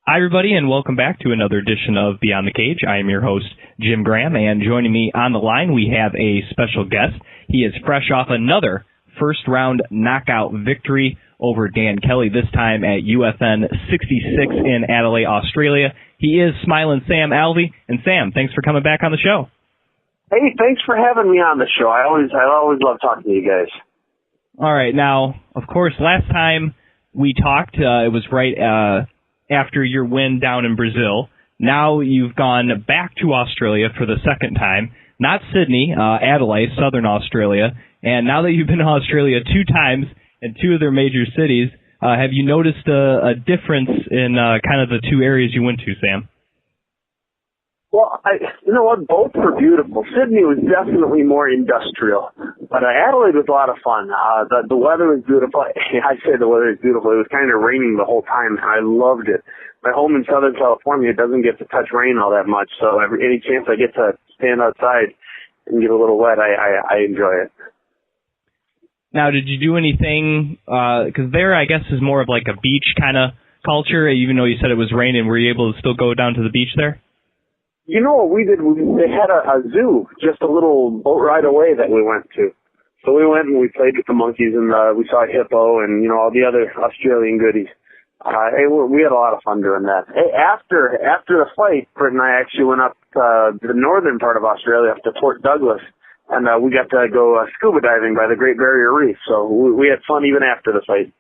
Hi, everybody, and welcome back to another edition of Beyond the Cage. I am your host, Jim Graham, and joining me on the line, we have a special guest. He is fresh off another first-round knockout victory over Dan Kelly, this time at UFN 66 in Adelaide, Australia. He is Smlie'n Sam Alvey. And Sam, thanks for coming back on the show. Hey, thanks for having me on the show. I always love talking to you guys. All right, now, of course, last time we talked, it was right after your win down in Brazil. Now you've gone back to Australia for the second time. Not Sydney, Adelaide, Southern Australia. And now that you've been to Australia two times in two of their major cities, have you noticed a difference in kind of the two areas you went to, Sam? Well, you know what? Both were beautiful. Sydney was definitely more industrial, but Adelaide was a lot of fun. The weather was beautiful. I say the weather is beautiful. It was kind of raining the whole time. I loved it. My home in Southern California doesn't get to touch rain all that much, so any chance I get to stand outside and get a little wet, I enjoy it. Now, did you do anything, because there, I guess, is more of like a beach kind of culture, even though you said it was raining. Were you able to still go down to the beach there? You know what we did? They had a zoo just a little boat ride away that we went to. So we went and we played with the monkeys and we saw a hippo and, you know, all the other Australian goodies. We had a lot of fun doing that. Hey, after the fight, Britt and I actually went up to the northern part of Australia, up to Port Douglas, and we got to go scuba diving by the Great Barrier Reef. So we had fun even after the fight.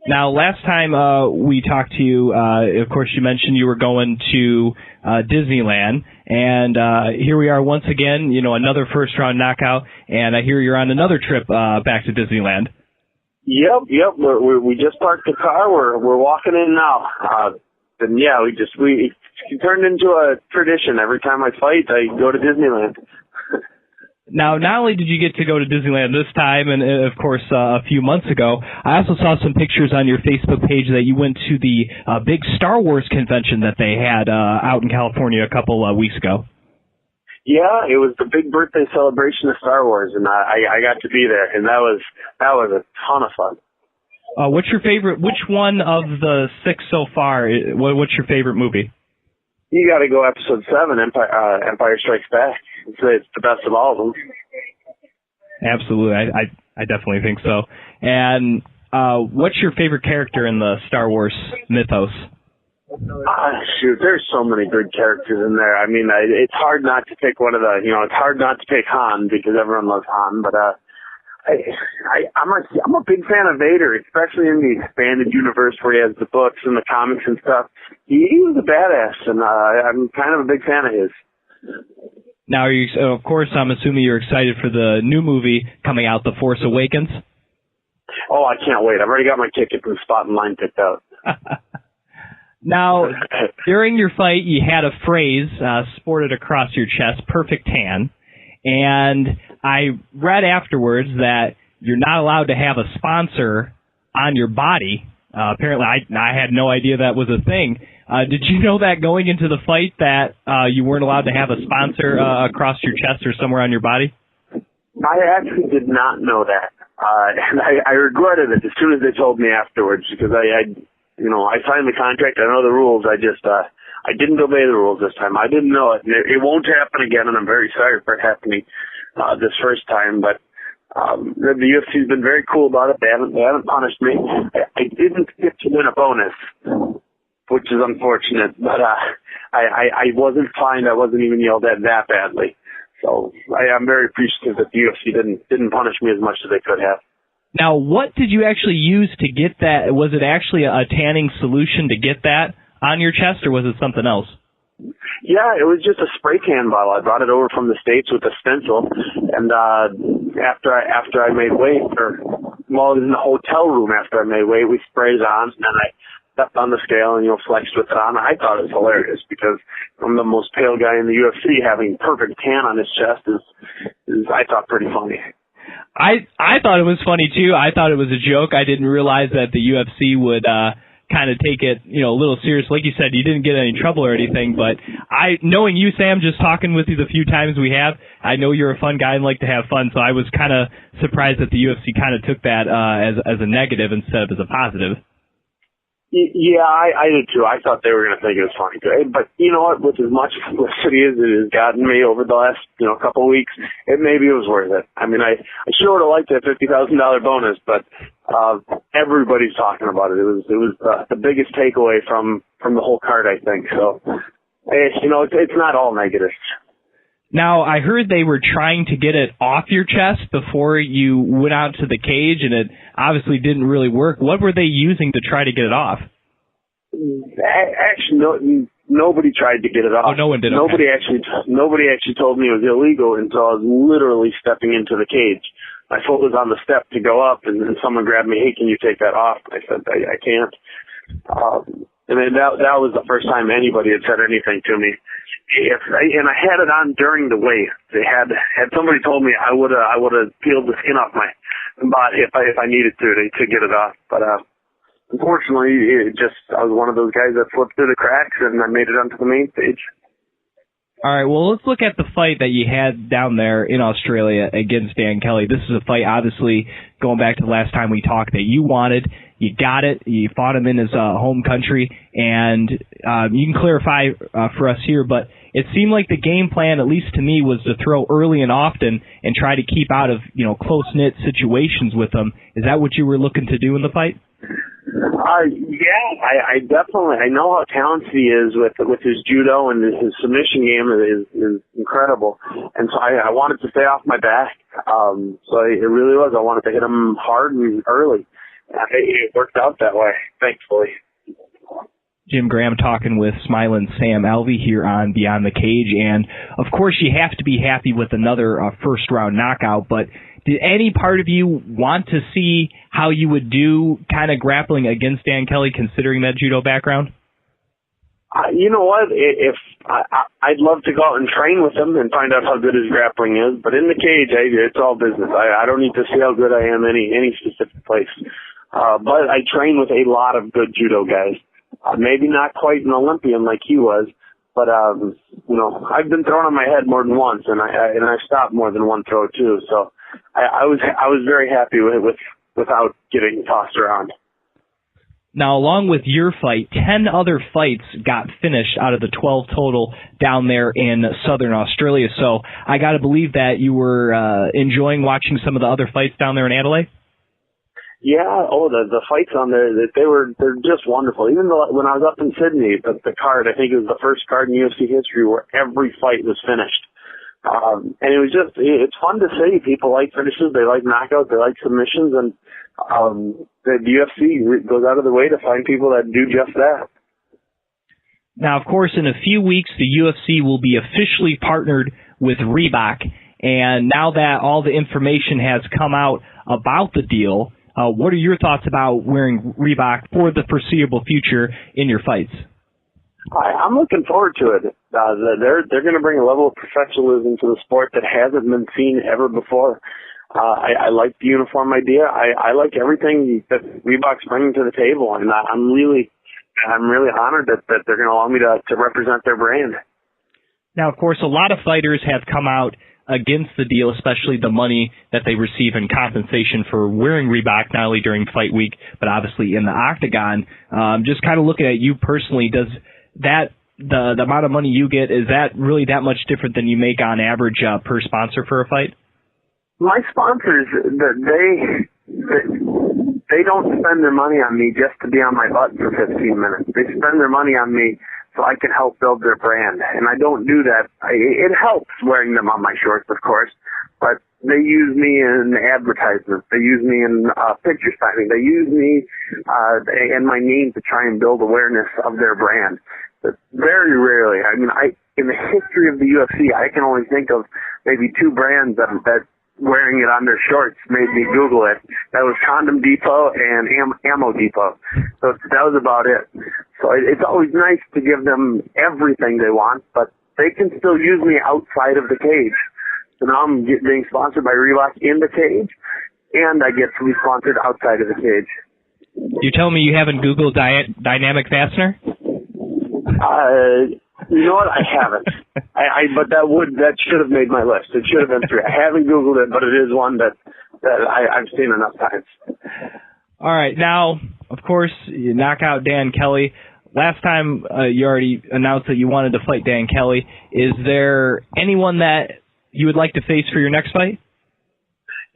Now, last time we talked to you, of course, you mentioned you were going to Disneyland, and here we are once again, you know, another first-round knockout, and I hear you're on another trip back to Disneyland. Yep. We just parked the car. We're walking in now. And yeah, we turned into a tradition. Every time I fight, I go to Disneyland. Now, not only did you get to go to Disneyland this time, and of course a few months ago, I also saw some pictures on your Facebook page that you went to the big Star Wars convention that they had out in California a couple weeks ago. Yeah, it was the big birthday celebration of Star Wars, and I got to be there, and that was a ton of fun. What's your favorite? Which one of the six so far? What's your favorite movie? You got to go Episode 7, Empire Strikes Back. It's the best of all of them. Absolutely, I definitely think so. And what's your favorite character in the Star Wars mythos? Shoot, there's so many good characters in there. I mean, it's hard not to pick one of the, you know, it's hard not to pick Han because everyone loves Han, but I'm a big fan of Vader, especially in the expanded universe where he has the books and the comics and stuff. He was a badass, and I'm kind of a big fan of his. Now, of course, I'm assuming you're excited for the new movie coming out, The Force Awakens. Oh, I can't wait. I've already got my ticket and spot in line picked out. Now, during your fight, you had a phrase sported across your chest, perfect tan. And I read afterwards that you're not allowed to have a sponsor on your body. Apparently, I had no idea that was a thing. Did you know that going into the fight that you weren't allowed to have a sponsor across your chest or somewhere on your body? I actually did not know that. And I regretted it as soon as they told me afterwards because I signed the contract. I know the rules. I didn't obey the rules this time. I didn't know it. It won't happen again, and I'm very sorry for it happening this first time. But the UFC's been very cool about it. They haven't punished me. I didn't get to win a bonus, which is unfortunate. But I wasn't fined. I wasn't even yelled at that badly. So I'm very appreciative that the UFC didn't punish me as much as they could have. Now, what did you actually use to get that? Was it actually a tanning solution to get that on your chest, or was it something else? Yeah, it was just a spray can bottle. I brought it over from the States with a stencil, and after I made weight, it was in the hotel room after I made weight, we sprayed it on, and then I stepped on the scale and, flexed with it on. I thought it was hilarious because I'm the most pale guy in the UFC. Having perfect tan on his chest is I thought, pretty funny. I thought it was funny, too. I thought it was a joke. I didn't realize that the UFC would kind of take it, a little serious. Like you said, you didn't get any trouble or anything, but knowing you, Sam, just talking with you the few times we have, I know you're a fun guy and like to have fun, so I was kind of surprised that the UFC kind of took that as a negative instead of as a positive. Yeah, I did too. I thought they were going to think it was funny too. But you know what? With as much publicity as it has gotten me over the last, couple of weeks, maybe it was worth it. I mean, I sure would have liked that $50,000 bonus, but everybody's talking about it. It was the biggest takeaway from the whole card, I think. So, it's not all negative. Now, I heard they were trying to get it off your chest before you went out to the cage, and it obviously didn't really work. What were they using to try to get it off? Actually, nobody tried to get it off. Oh, no one did. Nobody okay. Nobody actually told me it was illegal until I was literally stepping into the cage. My foot was on the step to go up, and then someone grabbed me. Hey, can you take that off? I said, I can't. And then that was the first time anybody had said anything to me. And I had it on during the weigh. They had somebody told me I would have peeled the skin off my body if I needed to get it off. But unfortunately, I was one of those guys that slipped through the cracks, and I made it onto the main stage. All right, well, let's look at the fight that you had down there in Australia against Dan Kelly. This is a fight, obviously, going back to the last time we talked, that you wanted. You got it. You fought him in his home country, and you can clarify for us here, but it seemed like the game plan, at least to me, was to throw early and often and try to keep out of close-knit situations with him. Is that what you were looking to do in the fight? Yeah, I definitely, I know how talented he is with his judo, and his submission game is incredible. And so I wanted to stay off my back. So it really was. I wanted to hit him hard and early. It worked out that way, thankfully. Jim Graham talking with Smlie'n Sam Alvey here on Beyond the Cage. And, of course, you have to be happy with another first-round knockout, but did any part of you want to see how you would do kind of grappling against Dan Kelly, considering that judo background? You know what? I'd love to go out and train with him and find out how good his grappling is, but in the cage, it's all business. I don't need to see how good I am any specific place. But I train with a lot of good judo guys. Maybe not quite an Olympian like he was, but I've been thrown on my head more than once, and I stopped more than one throw too. So I was very happy without getting tossed around. Now, along with your fight, 10 other fights got finished out of the 12 total down there in southern Australia. So I got to believe that you were enjoying watching some of the other fights down there in Adelaide. Yeah, the fights on there, they're just wonderful. Even when I was up in Sydney, the card, I think it was the first card in UFC history where every fight was finished. And it was it's fun to see. People like finishes, they like knockouts, they like submissions, and the UFC goes out of the way to find people that do just that. Now, of course, in a few weeks, the UFC will be officially partnered with Reebok, and now that all the information has come out about the deal, what are your thoughts about wearing Reebok for the foreseeable future in your fights? I'm looking forward to it. They're going to bring a level of professionalism to the sport that hasn't been seen ever before. I like the uniform idea. I like everything that Reebok's bringing to the table, and I'm really honored that they're going to allow me to represent their brand. Now, of course, a lot of fighters have come out against the deal, especially the money that they receive in compensation for wearing Reebok, not only during fight week, but obviously in the octagon. Just kind of looking at you personally, does that the amount of money you get, is that really that much different than you make on average per sponsor for a fight? My sponsors, they don't spend their money on me just to be on my butt for 15 minutes. They spend their money on me so I can help build their brand. And I don't do that. It helps wearing them on my shorts, of course, but they use me in advertisements. They use me in picture signing. They use me and my name to try and build awareness of their brand. But very rarely. I mean, in the history of the UFC, I can only think of maybe two brands that wearing it on their shorts made me Google it. That was Condom Depot and Ammo Depot. So that was about it. So it's always nice to give them everything they want, but they can still use me outside of the cage. So now I'm being sponsored by Reebok in the cage, and I get to be sponsored outside of the cage. You tell me you haven't Googled dynamic fastener? You know what? I haven't. But that should have made my list. It should have been three. I haven't Googled it, but it is one that I've seen enough times. All right. Now, of course, you knock out Dan Kelly. Last time you already announced that you wanted to fight Dan Kelly. Is there anyone that you would like to face for your next fight?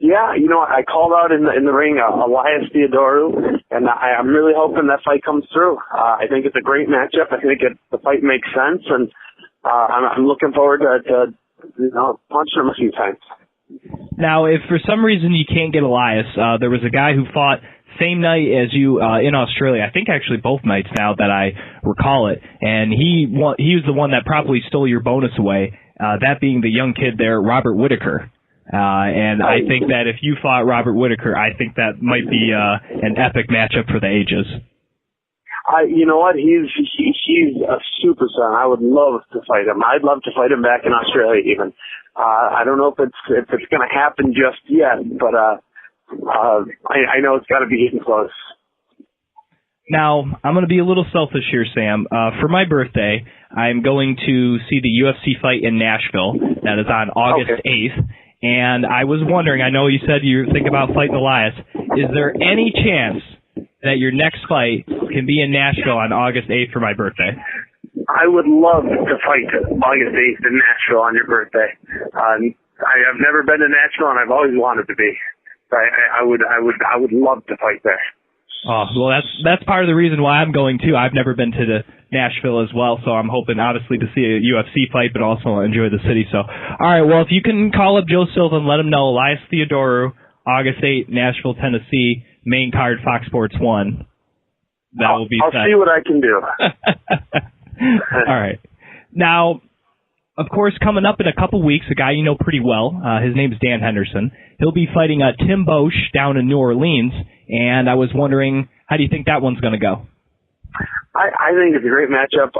Yeah, I called out in the ring Elias Theodorou, and I'm really hoping that fight comes through. I think it's a great matchup. I think the fight makes sense, and I'm looking forward to punching him a few times. Now, if for some reason you can't get Elias, there was a guy who fought same night as you in Australia. I think actually both nights now that I recall it, and he was the one that probably stole your bonus away. That being the young kid there, Robert Whitaker. And I think that if you fought Robert Whitaker, I think that might be an epic matchup for the ages. You know what? He's a superstar. I would love to fight him. I'd love to fight him back in Australia even. I don't know if it's going to happen just yet, but I know it's got to be getting close. Now, I'm going to be a little selfish here, Sam. For my birthday, I'm going to see the UFC fight in Nashville. That is on August 8th. And I was wondering, I know you said you think about fighting Elias. Is there any chance that your next fight can be in Nashville on August 8th for my birthday? I would love to fight August 8th in Nashville on your birthday. I've never been to Nashville, and I've always wanted to be. I would love to fight there. Oh, well, that's part of the reason why I'm going too. I've never been to Nashville as well, so I'm hoping obviously to see a UFC fight, but also enjoy the city. So, all right, well, if you can call up Joe Silva and let him know Elias Theodorou, August 8th, Nashville, Tennessee, main card, Fox Sports 1. That will be. I'll see what I can do. All right. Now, of course, coming up in a couple weeks, a guy you know pretty well. His name is Dan Henderson. He'll be fighting Tim Bosch down in New Orleans, and I was wondering, how do you think that one's going to go? I think it's a great matchup.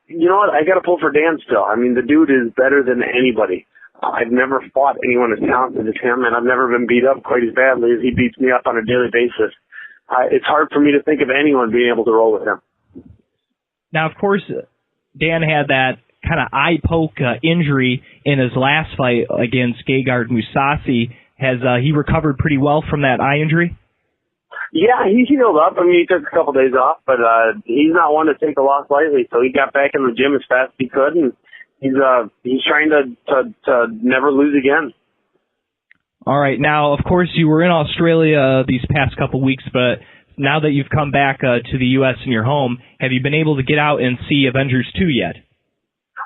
You know what? I got to pull for Dan still. I mean, the dude is better than anybody. I've never fought anyone as talented as him, and I've never been beat up quite as badly as he beats me up on a daily basis. It's hard for me to think of anyone being able to roll with him. Now, of course, Dan had that kind of eye poke injury in his last fight against Gegard Mousasi. Has he recovered pretty well from that eye injury? Yeah, he's healed up. I mean, he took a couple days off, but he's not one to take a loss lightly. So he got back in the gym as fast as he could, and he's trying to never lose again. All right. Now, of course, you were in Australia these past couple weeks, but now that you've come back to the U.S. in your home, have you been able to get out and see Avengers 2 yet?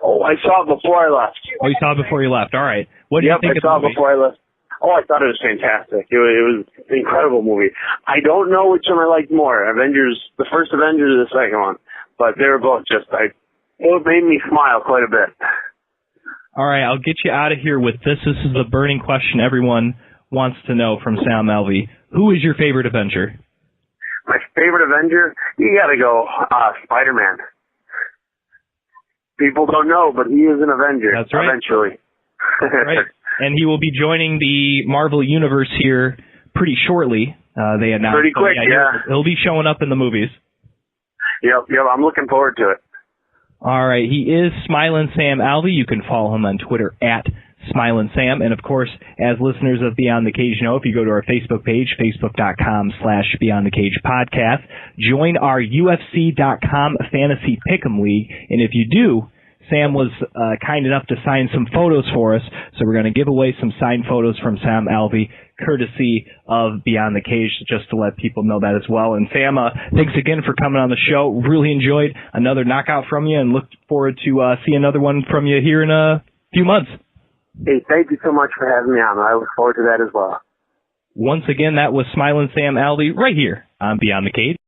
Oh, I saw it before I left. Oh, you saw it before you left. All right. What do you think of the movie? I saw it before I left. Oh, I thought it was fantastic. It was an incredible movie. I don't know which one I liked more, the first Avengers or the second one, but they were both both made me smile quite a bit. All right, I'll get you out of here with this. This is the burning question everyone wants to know from Sam Alvey. Who is your favorite Avenger? My favorite Avenger? You gotta go Spider-Man. People don't know, but he is an Avenger. That's right. Eventually. Right. And he will be joining the Marvel Universe here pretty shortly. They announced. Pretty quick, yeah. He'll be showing up in the movies. Yep, I'm looking forward to it. All right, he is Smlie'n Sam Alvey. You can follow him on Twitter at Smlie'n Sam. And, of course, as listeners of Beyond the Cage know, if you go to our Facebook page, facebook.com/Beyond the Cage podcast, join our UFC.com Fantasy Pick'em League. And if you do, Sam was kind enough to sign some photos for us, so we're going to give away some signed photos from Sam Alvey, courtesy of Beyond the Cage, just to let people know that as well. And Sam, thanks again for coming on the show. Really enjoyed another knockout from you, and look forward to see another one from you here in a few months. Hey, thank you so much for having me on. I look forward to that as well. Once again, that was Smlie'n Sam Alvey right here on Beyond the Cage.